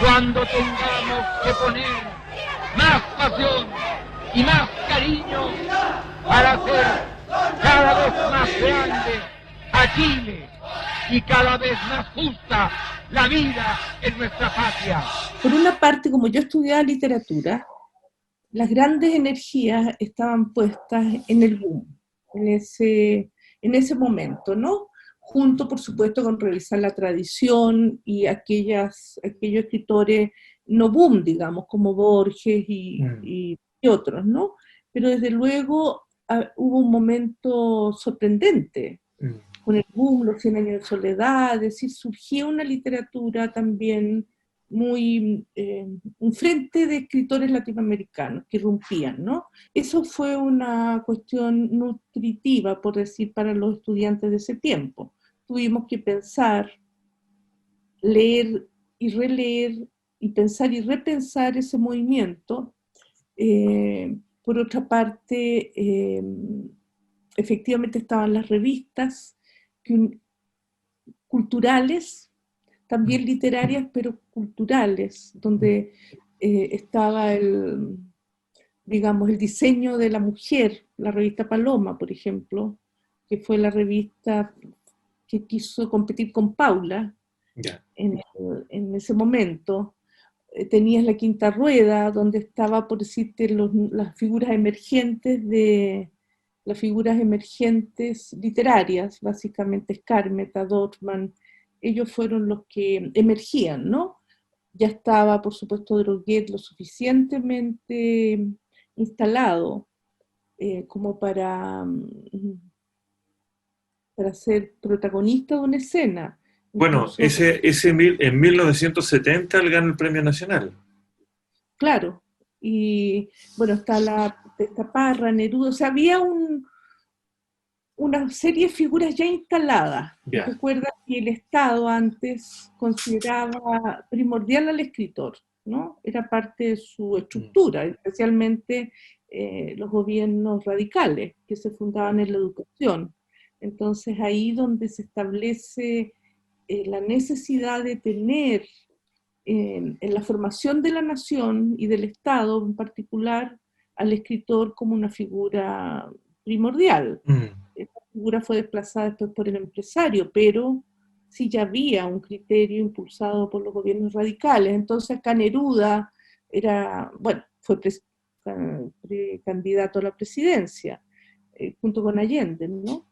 Cuando tengamos que poner más pasión y más cariño para hacer cada vez más grande a Chile y cada vez más justa la vida en nuestra patria. Por una parte, como yo estudiaba literatura, las grandes energías estaban puestas en el boom, en ese momento, ¿no? Junto, por supuesto, con revisar la tradición y aquellos escritores no boom, digamos, como Borges y otros, ¿no? Pero desde luego hubo un momento sorprendente con el boom, los 100 años de soledad, es decir, surgió una literatura también muy, un frente de escritores latinoamericanos que irrumpían, ¿no? Eso fue una cuestión nutritiva, por decir, para los estudiantes de ese tiempo. Tuvimos que pensar, leer y releer, y pensar y repensar ese movimiento. Por otra parte, efectivamente estaban las revistas culturales, también literarias, pero culturales, donde estaba digamos, el diseño de la mujer, la revista Paloma, por ejemplo, que fue la revista que quiso competir con Paula en ese momento. Tenías la Quinta Rueda, donde estaba, por decirte, las figuras emergentes literarias, básicamente Skármeta, Dorfman, ellos fueron los que emergían, ¿no? Ya estaba, por supuesto, Droguet lo suficientemente instalado como para ser protagonista de una escena. Bueno, Incluso, en 1970 él gana el Premio Nacional. claro, y bueno, está Parra, Neruda, o sea, había una serie de figuras ya instaladas. Yeah. Recuerda que el Estado antes consideraba primordial al escritor, ¿no? Era parte de su estructura, especialmente los gobiernos radicales que se fundaban en la educación. Entonces ahí donde se establece la necesidad de tener en la formación de la nación y del Estado en particular al escritor como una figura primordial. Esta figura fue desplazada después por el empresario, pero sí ya había un criterio impulsado por los gobiernos radicales. Entonces acá Neruda fue precandidato a la presidencia, junto con Allende, ¿no?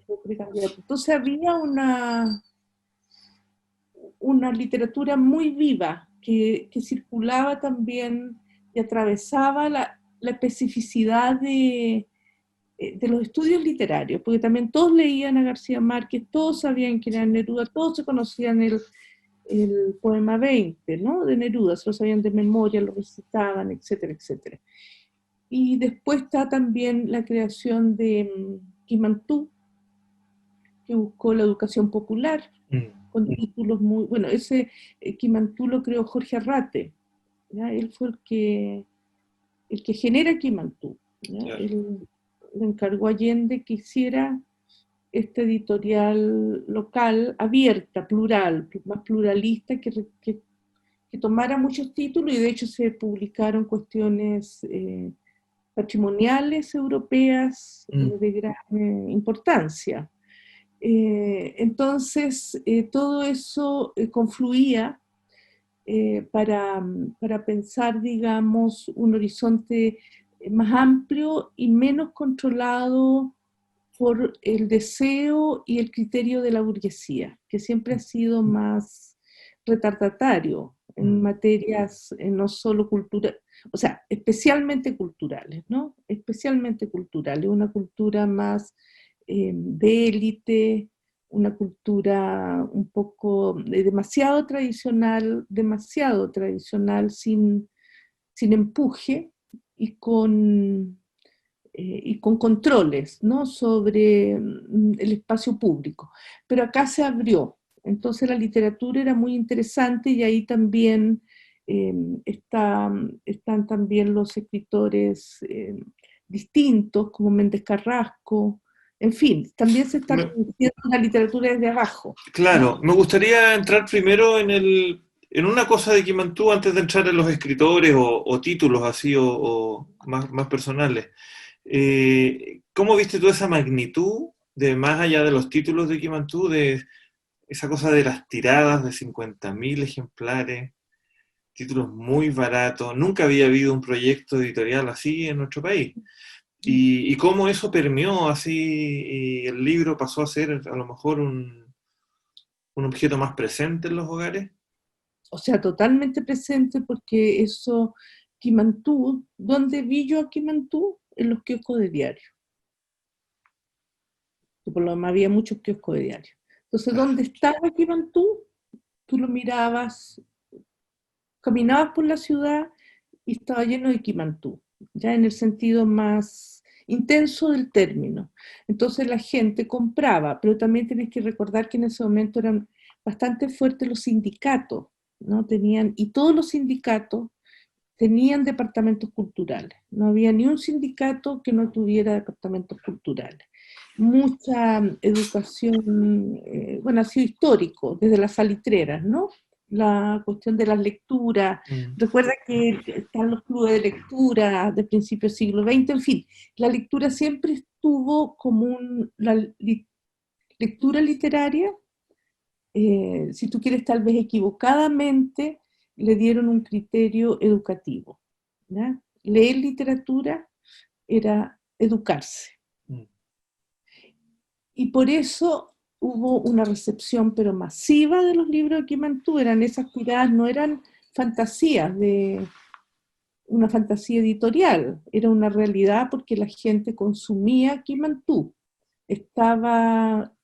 Fue precandidato. Entonces había una literatura muy viva que circulaba también y atravesaba la especificidad de los estudios literarios, porque también todos leían a García Márquez, todos sabían quién era Neruda, todos se conocían el poema 20, ¿no? De Neruda, se lo sabían de memoria, lo recitaban, etcétera, etcétera. Y después está también la creación de Quimantú, que buscó la educación popular, con títulos muy, bueno, ese Quimantú lo creó Jorge Arrate, ¿ya? Él fue el que genera Quimantú, ¿ya? Él le encargó a Allende que hiciera esta editorial local abierta, plural, más pluralista, que tomara muchos títulos, y de hecho se publicaron cuestiones patrimoniales europeas de gran importancia. Entonces, todo eso confluía para pensar, digamos, un horizonte más amplio y menos controlado por el deseo y el criterio de la burguesía, que siempre ha sido más retardatario en materias no solo culturales, o sea, especialmente culturales, ¿no? Especialmente culturales, una cultura más de élite, una cultura un poco demasiado tradicional, sin empuje y con controles, ¿no? Sobre el espacio público. Pero acá se abrió, entonces la literatura era muy interesante, y ahí también están también los escritores distintos, como Méndez Carrasco, en fin, también se está produciendo una literatura desde abajo. Claro, ¿no? Me gustaría entrar primero En una cosa de Quimantú, antes de entrar en los escritores o títulos así o más personales, ¿cómo viste tú esa magnitud de más allá de los títulos de Quimantú, de esa cosa de las tiradas de 50.000 ejemplares, títulos muy baratos? Nunca había habido un proyecto editorial así en nuestro país. Y cómo eso permeó así y el libro pasó a ser a lo mejor un objeto más presente en los hogares. O sea, totalmente presente porque eso, Quimantú, ¿dónde vi yo a Quimantú? En los kioscos de diario. Que por lo demás había muchos kioscos de diario. Entonces, ¿dónde estaba Quimantú? Tú lo mirabas, caminabas por la ciudad y estaba lleno de Quimantú, ya en el sentido más intenso del término. Entonces la gente compraba, pero también tienes que recordar que en ese momento eran bastante fuertes los sindicatos, ¿no? Y todos los sindicatos tenían departamentos culturales. No había ni un sindicato que no tuviera departamentos culturales. Mucha educación, bueno, ha sido histórico, desde las salitreras, ¿no? La cuestión de las lecturas. Recuerda que están los clubes de lectura de principios del siglo XX, en fin, la lectura siempre estuvo como lectura literaria, si tú quieres tal vez equivocadamente, le dieron un criterio educativo, ¿ya? Leer literatura era educarse. Y por eso hubo una recepción pero masiva de los libros de Quimantú. Eran esas tiradas, no eran fantasías de una fantasía editorial, era una realidad porque la gente consumía Quimantú, estaba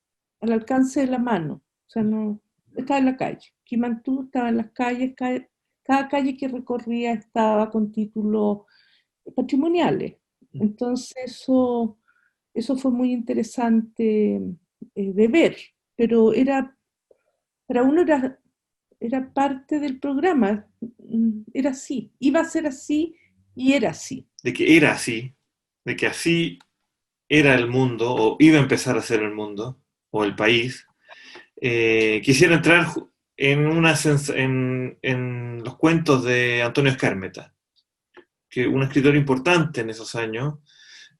al alcance de la mano, o sea, no estaba en la calle. Quimantú estaba en las calles, cada calle que recorría estaba con títulos patrimoniales. Entonces eso fue muy interesante de ver, pero para uno era parte del programa, era así, iba a ser así y era así. De que era así, de que así era el mundo, o iba a empezar a ser el mundo, o el país. Quisiera entrar en los cuentos de Antonio Skármeta, que un escritor importante en esos años,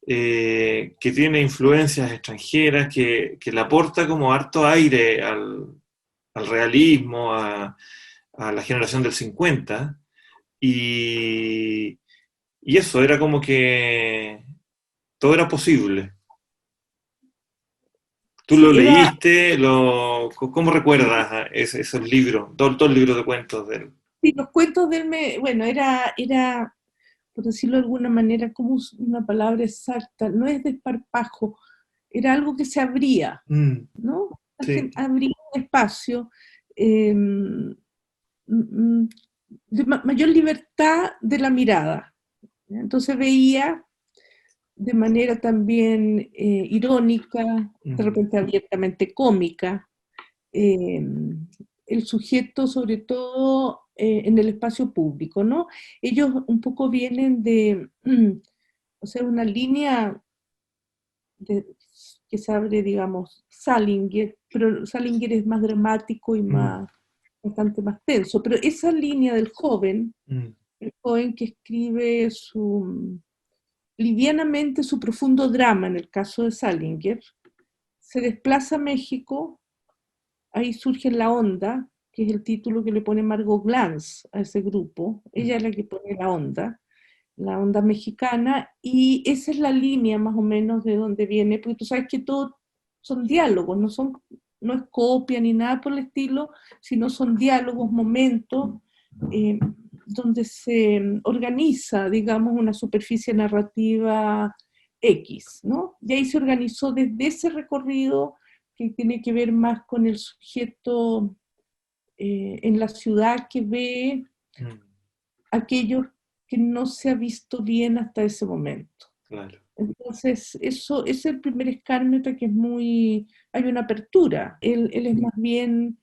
que tiene influencias extranjeras, que le aporta como harto aire al realismo, a la generación del 50, y, y eso, era como que todo era posible. ¿Tú lo Sí, leíste? ¿Cómo recuerdas esos libros, todos los libros de cuentos de él? sí, los cuentos de él, bueno, era, por decirlo de alguna manera, como una palabra exacta, no es desparpajo, era algo que se abría, ¿no? Sí. Abría un espacio eh, de mayor libertad de la mirada. Entonces veía de manera también irónica, de repente abiertamente cómica, eh, el sujeto sobre todo en el espacio público, ¿no? Ellos un poco vienen de, o sea, una línea que se abre, digamos, Salinger, pero Salinger es más dramático y bastante más tenso, pero esa línea del joven, el joven que escribe livianamente su profundo drama, en el caso de Salinger, se desplaza a México, ahí surge La Onda, que es el título que le pone Margot Glantz a ese grupo, ella es la que pone la onda mexicana, y esa es la línea más o menos de donde viene, porque tú sabes que todo son diálogos, no es copia ni nada por el estilo, sino son diálogos, momentos, donde se organiza, digamos, una superficie narrativa X, ¿no? Y ahí se organizó desde ese recorrido que tiene que ver más con el sujeto en la ciudad que ve aquello que no se ha visto bien hasta ese momento. Claro. Entonces, eso es el primer Skármeta que es hay una apertura. Él es más bien,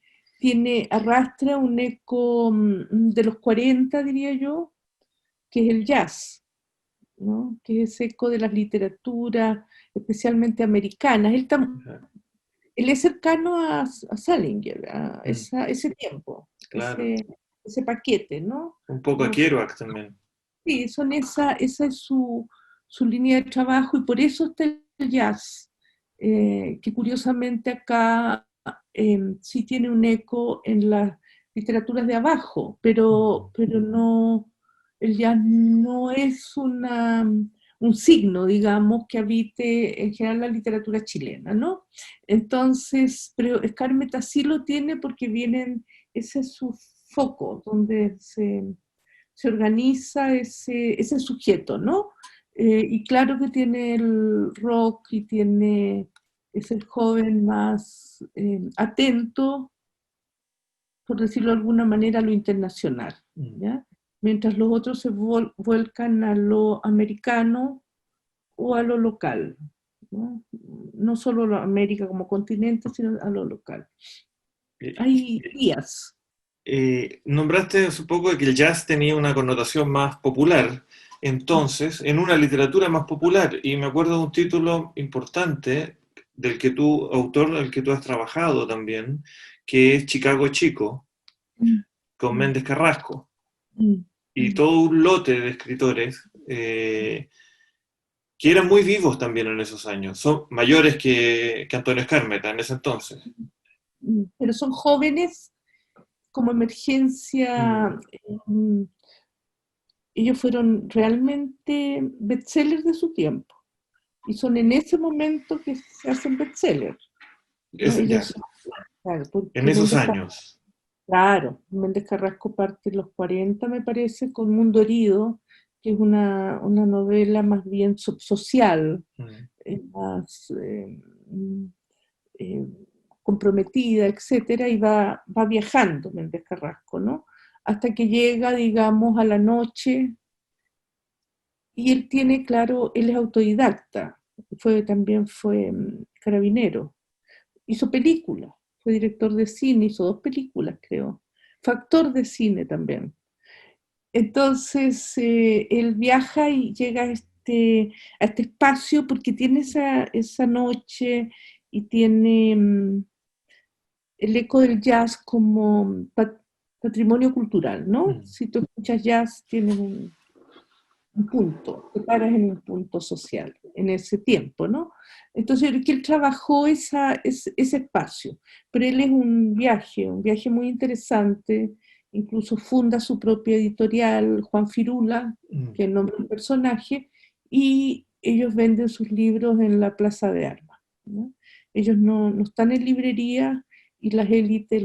arrastra un eco de los 40, diría yo, que es el jazz, ¿no? Que es eco de las literaturas, especialmente americanas. Él es cercano a Salinger, a ese tiempo. Claro. ese paquete, ¿no? Un poco a Kerouac también. Sí, esa es su línea de trabajo y por eso está el jazz, que curiosamente acá sí tiene un eco en las literaturas de abajo, pero no, el jazz no es un signo, digamos, que habite en general la literatura chilena, ¿no? Entonces, pero Skármeta sí lo tiene porque ese es su foco, donde se organiza ese sujeto, ¿no? Y claro que tiene el rock y es el joven más atento, por decirlo de alguna manera, a lo internacional, ¿ya? Mientras los otros se vuelcan a lo americano o a lo local, ¿no? No solo a América como continente, sino a lo local. Hay días. Nombraste hace poco que el jazz tenía una connotación más popular, entonces, en una literatura más popular, y me acuerdo de un título importante autor del que tú has trabajado también, que es Chicago Chico, con Méndez Carrasco, y todo un lote de escritores que eran muy vivos también en esos años, son mayores que Antonio Skármeta en ese entonces. Pero son jóvenes como emergencia. Ellos fueron realmente bestsellers de su tiempo. Y son en ese momento que se hacen bestsellers. Claro, en esos años. Claro, Méndez Carrasco parte en los 40, me parece, con Mundo Herido, que es una novela más bien social, más comprometida, etcétera, y va viajando Méndez Carrasco, ¿no? Hasta que llega, digamos, a la noche, y él tiene, claro, él es autodidacta, también fue carabinero, hizo películas, fue director de cine, hizo 2 películas, creo, fue actor de cine también. Entonces, él viaja y llega a este espacio porque tiene esa noche y tiene el eco del jazz como patrimonio cultural, ¿no? Si tú escuchas jazz, tiene un punto, te paras en un punto social en ese tiempo, ¿no? Entonces, que él trabajó ese espacio, pero él es un viaje muy interesante, incluso funda su propia editorial, Juan Firula, que es el nombre del personaje, y ellos venden sus libros en la Plaza de Armas, ¿no? Ellos no están en librería y las élites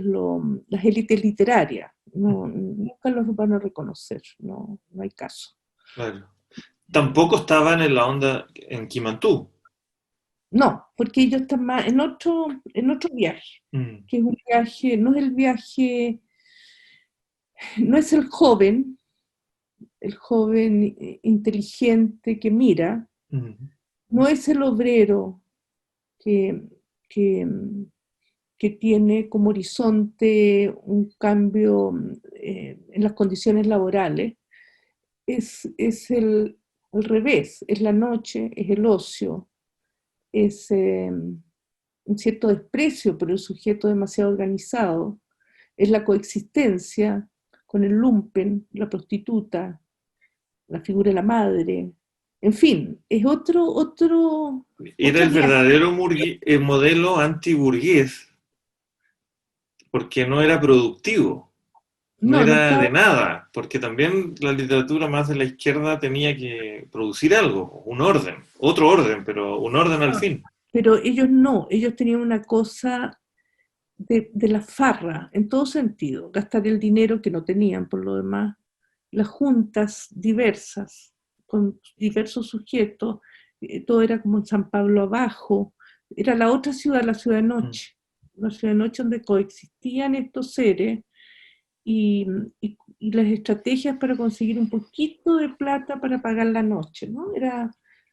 literarias nunca los van a reconocer, no hay caso. Claro. Tampoco estaban en la onda en Kimantú. No, porque ellos están más en otro viaje, que es un viaje, no es el joven inteligente que mira, no es el obrero que tiene como horizonte un cambio en las condiciones laborales, es al revés, es la noche, es el ocio, es un cierto desprecio por el sujeto demasiado organizado, es la coexistencia con el lumpen, la prostituta, la figura de la madre, en fin, es otro Era el verdadero modelo antiburgués, porque no era productivo, no era de nada, porque también la literatura más de la izquierda tenía que producir algo, un orden, otro orden, pero un orden al fin. Pero ellos ellos tenían una cosa de la farra, en todo sentido, gastar el dinero que no tenían por lo demás, las juntas diversas, con diversos sujetos, todo era como en San Pablo abajo, era la otra ciudad, la ciudad de noche, la ciudad de noche donde coexistían estos seres y las estrategias para conseguir un poquito de plata para pagar la noche, ¿no? Era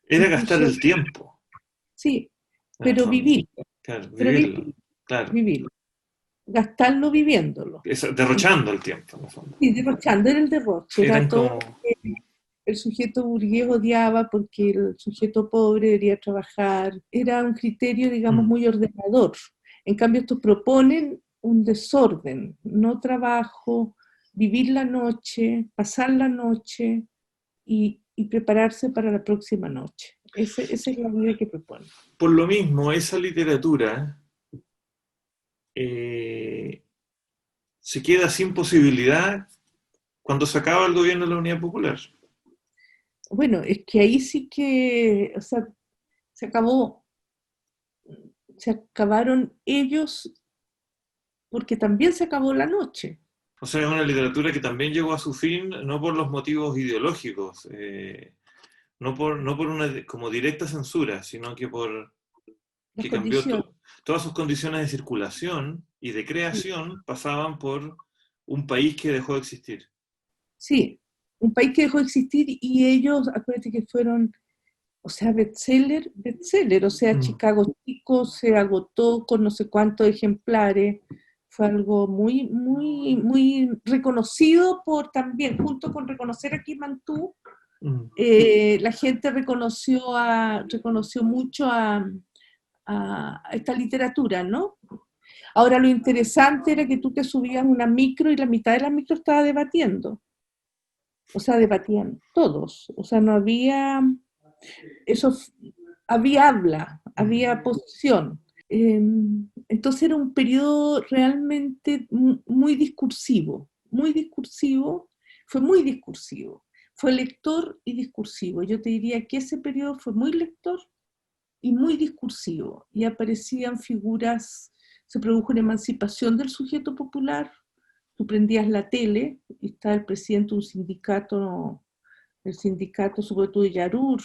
gastar el tiempo. Sí, pero vivir. Claro, vivirlo. Claro. Vivirlo. Gastarlo viviéndolo. Derrochando el tiempo, en el fondo. Sí, derrochando, era el derroche. Era todo que el sujeto burgués odiaba porque el sujeto pobre debería trabajar. Era un criterio, digamos, muy ordenador. En cambio, estos proponen un desorden, no trabajo, vivir la noche, pasar la noche y prepararse para la próxima noche. Esa es la vida que propone. Por lo mismo, esa literatura se queda sin posibilidad cuando se acaba el gobierno de la Unidad Popular. Bueno, es que ahí sí que, o sea, se acabaron ellos porque también se acabó la noche. O sea, es una literatura que también llegó a su fin no por los motivos ideológicos, no por una como directa censura, sino que por Las que cambió condiciones. todas sus condiciones de circulación y de creación pasaban por un país que dejó de existir. Sí, un país que dejó de existir y ellos, acuérdate que fueron, o sea, bestseller, o sea, Chicago Chico se agotó con no sé cuántos ejemplares, fue algo muy, muy, muy reconocido por también, junto con reconocer a Kim Mantu, la gente reconoció mucho a esta literatura, ¿no? Ahora lo interesante era que tú te subías una micro y la mitad de la micro estaba debatiendo. O sea, debatían todos. O sea, no había eso, había habla, había posición. Entonces era un periodo realmente muy discursivo, fue muy discursivo, fue lector y discursivo. Yo te diría que ese periodo fue muy lector y muy discursivo, y aparecían figuras, se produjo una emancipación del sujeto popular. Tú prendías la tele y estaba el presidente de un sindicato, el sindicato sobre todo de Yarur,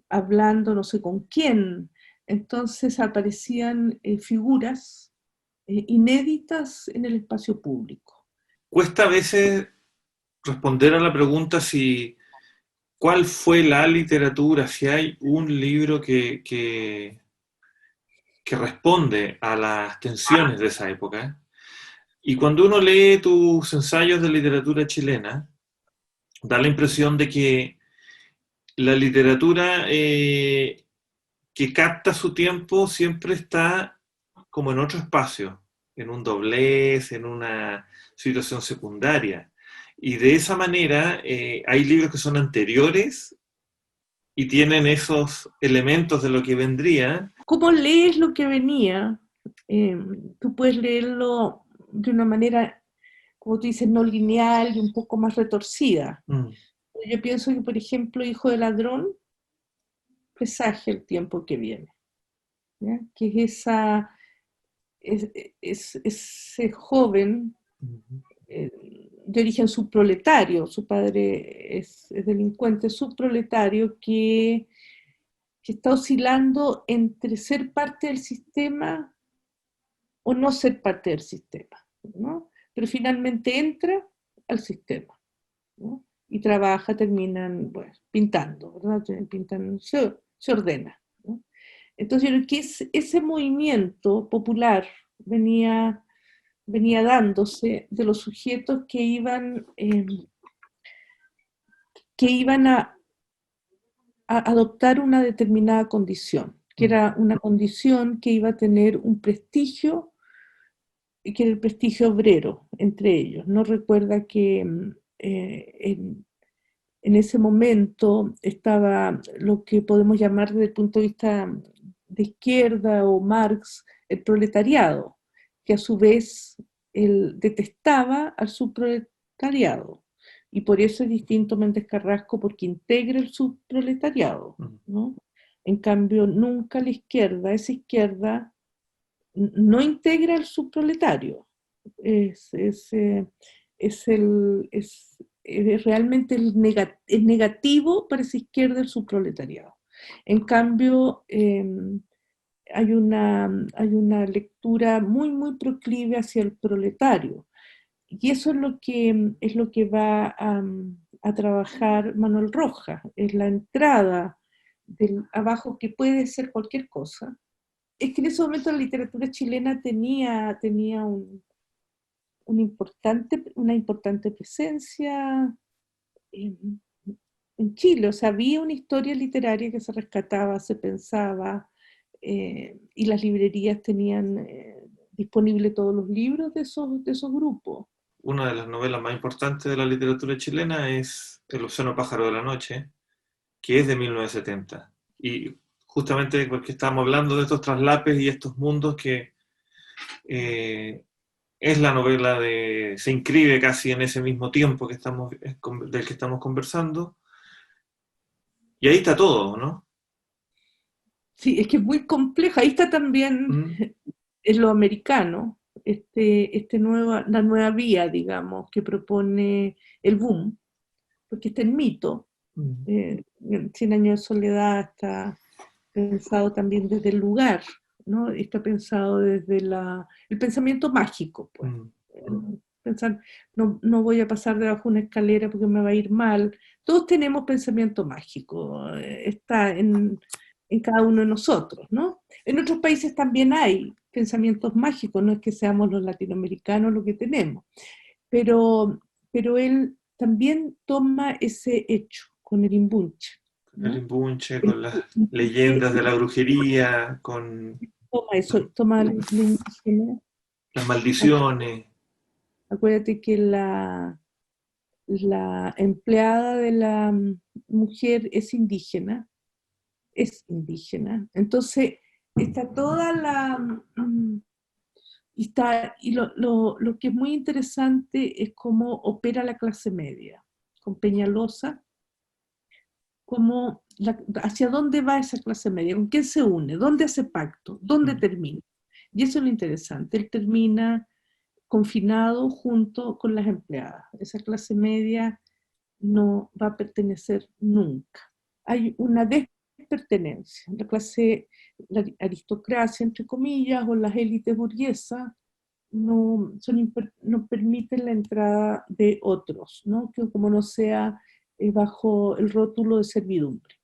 hablando no sé con quién. Entonces aparecían figuras inéditas en el espacio público. Cuesta a veces responder a la pregunta si cuál fue la literatura, si hay un libro que responde a las tensiones de esa época. Y cuando uno lee tus ensayos de literatura chilena, da la impresión de que la literatura que capta su tiempo siempre está como en otro espacio, en un doblez, en una situación secundaria. Y de esa manera hay libros que son anteriores y tienen esos elementos de lo que vendría. ¿Cómo lees lo que venía? Tú puedes leerlo de una manera, como tú dices, no lineal y un poco más retorcida. Yo pienso que, por ejemplo, Hijo de Ladrón presagia el tiempo que viene, ¿ya? Que es ese joven de origen subproletario, su padre es delincuente subproletario que está oscilando entre ser parte del sistema o no ser parte del sistema, ¿no? Pero finalmente entra al sistema, ¿no? Y trabaja, terminan, bueno, pintando, ¿verdad? Pintan, se ordena, ¿no? Entonces, yo creo que ese movimiento popular venía dándose de los sujetos que iban a adoptar una determinada condición, que era una condición que iba a tener un prestigio, que era el prestigio obrero entre ellos. No recuerda que en ese momento estaba lo que podemos llamar desde el punto de vista de izquierda o Marx, el proletariado, que a su vez él detestaba al subproletariado. Y por eso es distinto Méndez Carrasco, porque integra el subproletariado, ¿no? En cambio, nunca la izquierda, esa izquierda no integra el subproletario. Es realmente es negativo para esa izquierda el subproletariado. En cambio, hay una lectura muy, muy proclive hacia el proletario. Y eso es lo que va a trabajar Manuel Rojas, es la entrada del abajo, que puede ser cualquier cosa. Es que en ese momento la literatura chilena tenía una importante presencia en Chile. O sea, había una historia literaria que se rescataba, se pensaba, y las librerías tenían disponibles todos los libros de esos grupos. una de las novelas más importantes de la literatura chilena es El océano pájaro de la noche, que es de 1970. Y justamente porque estamos hablando de estos traslapes y estos mundos que es la novela se inscribe casi en ese mismo tiempo del que estamos conversando. Y ahí está todo, ¿no? Sí, es que es muy compleja. Ahí está también en lo americano, la nueva vía, digamos, que propone el boom, porque está en mito. Cien años de soledad está pensado también desde el lugar, ¿no? Está pensado desde el pensamiento mágico, pues. Pensar, no voy a pasar debajo de una escalera porque me va a ir mal. Todos tenemos pensamiento mágico, está en cada uno de nosotros, ¿no? En otros países también hay pensamientos mágicos, no es que seamos los latinoamericanos lo que tenemos, pero él también toma ese hecho con el imbunche, ¿no? El imbunche, con las leyendas de la brujería, con Toma eso, toma la indígena. las maldiciones. Acuérdate que la empleada de la mujer es indígena, entonces está toda y lo que es muy interesante es cómo opera la clase media, con Peñalosa, hacia dónde va esa clase media, con quién se une, dónde hace pacto, dónde termina. Y eso es lo interesante, él termina confinado junto con las empleadas. Esa clase media no va a pertenecer nunca. Hay una despertenencia. La aristocracia, entre comillas, o las élites burguesas, no permiten la entrada de otros, ¿no? Que como no sea bajo el rótulo de servidumbre.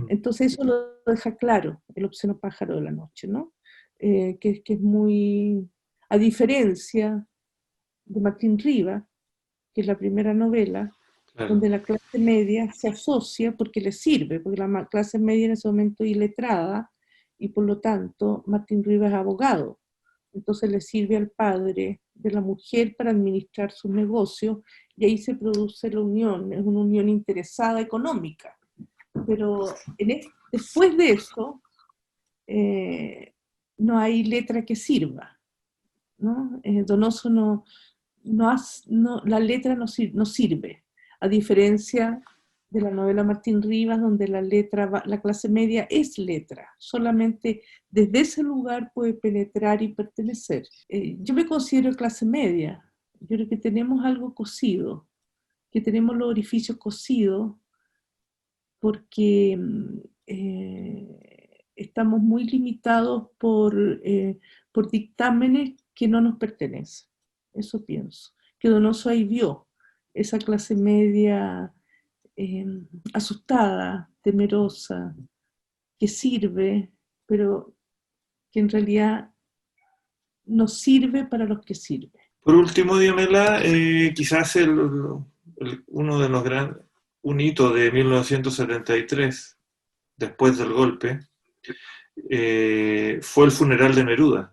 Entonces eso lo deja claro el obsceno pájaro de la noche, ¿no? Que es muy, a diferencia de Martín Rivas, que es la primera novela, claro, donde la clase media se asocia porque le sirve, porque la clase media en ese momento es iletrada, y por lo tanto Martín Rivas es abogado. Entonces le sirve al padre de la mujer para administrar sus negocios, y ahí se produce la unión, es una unión interesada económica. Pero después de eso, no hay letra que sirva, ¿no? Donoso la letra no sirve, a diferencia de la novela Martín Rivas, donde la clase media es letra, solamente desde ese lugar puede penetrar y pertenecer. Yo me considero clase media, yo creo que tenemos algo cosido, que tenemos los orificios cosidos, porque estamos muy limitados por dictámenes que no nos pertenecen. Eso pienso. Que Donoso ahí vio esa clase media asustada, temerosa, que sirve, pero que en realidad no sirve para los que sirve. Por último, Diamela, quizás uno de los grandes, un hito de 1973, después del golpe, fue el funeral de Neruda.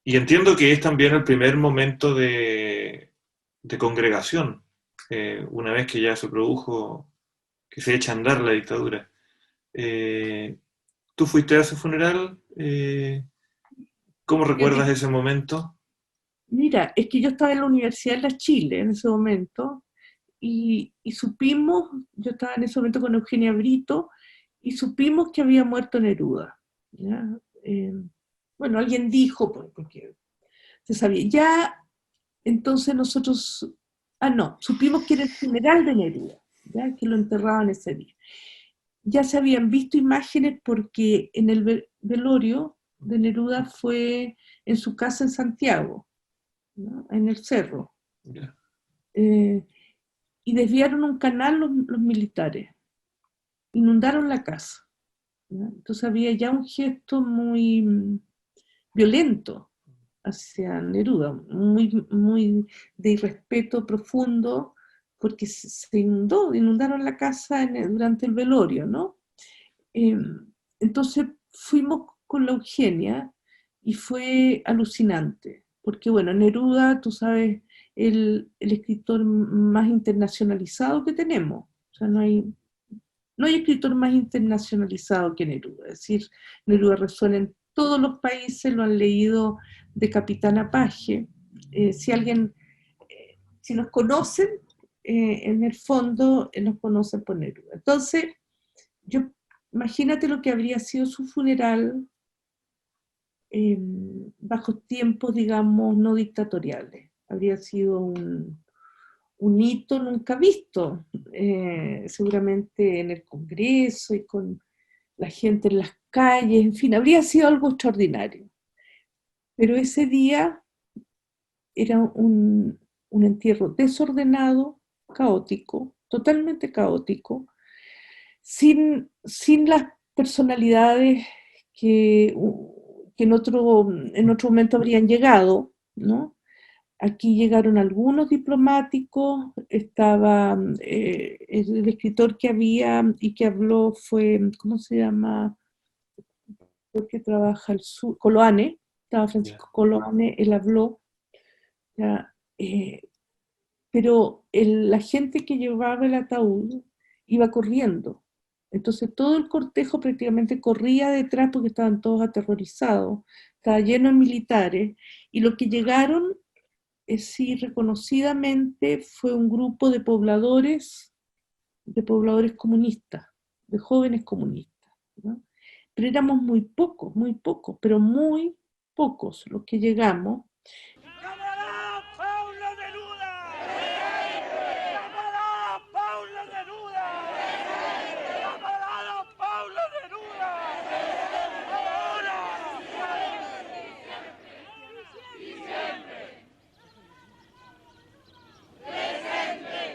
Y entiendo que es también el primer momento de congregación, una vez que ya se produjo, que se echa a andar la dictadura. ¿Tú fuiste a ese funeral? ¿Cómo recuerdas ese momento? Mira, es que yo estaba en la Universidad de La Chile en ese momento, y supimos, yo estaba en ese momento con Eugenia Brito, y supimos que había muerto Neruda. Bueno, alguien dijo, porque se sabía. Ya, entonces nosotros, supimos que era el funeral de Neruda, ¿ya? Que lo enterraban ese día. Ya se habían visto imágenes porque en el velorio de Neruda fue en su casa en Santiago, ¿no? En el cerro. Yeah. Y desviaron un canal los militares, inundaron la casa, ¿no? Entonces había ya un gesto muy violento hacia Neruda, muy de irrespeto profundo, porque se inundaron la casa durante el velorio, ¿no? Entonces fuimos con la Eugenia y fue alucinante, porque bueno, Neruda, tú sabes, el escritor más internacionalizado que tenemos. O sea, no hay escritor más internacionalizado que Neruda. Es decir, Neruda resuena en todos los países, lo han leído de capitán a paje. Si nos conocen, en el fondo nos conocen por Neruda. Entonces, imagínate lo que habría sido su funeral bajo tiempos, digamos, no dictatoriales. Habría sido un hito nunca visto, seguramente en el Congreso y con la gente en las calles, en fin, habría sido algo extraordinario. Pero ese día era un entierro desordenado, caótico, totalmente caótico, sin las personalidades que en otro momento habrían llegado, ¿no? Aquí llegaron algunos diplomáticos, estaba el escritor que había y que habló fue, ¿cómo se llama? Que trabaja al sur, Coloane, estaba Francisco Coloane, él habló, ya, pero la gente que llevaba el ataúd iba corriendo. Entonces todo el cortejo prácticamente corría detrás porque estaban todos aterrorizados, estaba lleno de militares, y lo que llegaron, sí, reconocidamente fue un grupo de pobladores comunistas, de jóvenes comunistas, ¿no? Pero éramos muy pocos, pero muy pocos los que llegamos. ¡Camarada Paulo Neruda! ¡Camarada Paulo Neruda! ¡Camarada Paulo Neruda! ¡Ahora!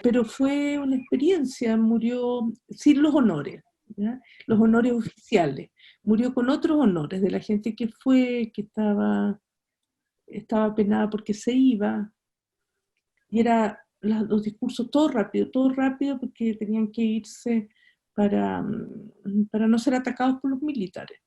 Pero fue una experiencia, murió sin los honores, ¿ya? Los honores oficiales, murió con otros honores de la gente que fue, que estaba penada porque se iba, y era los discursos todo rápido, porque tenían que irse para no ser atacados por los militares.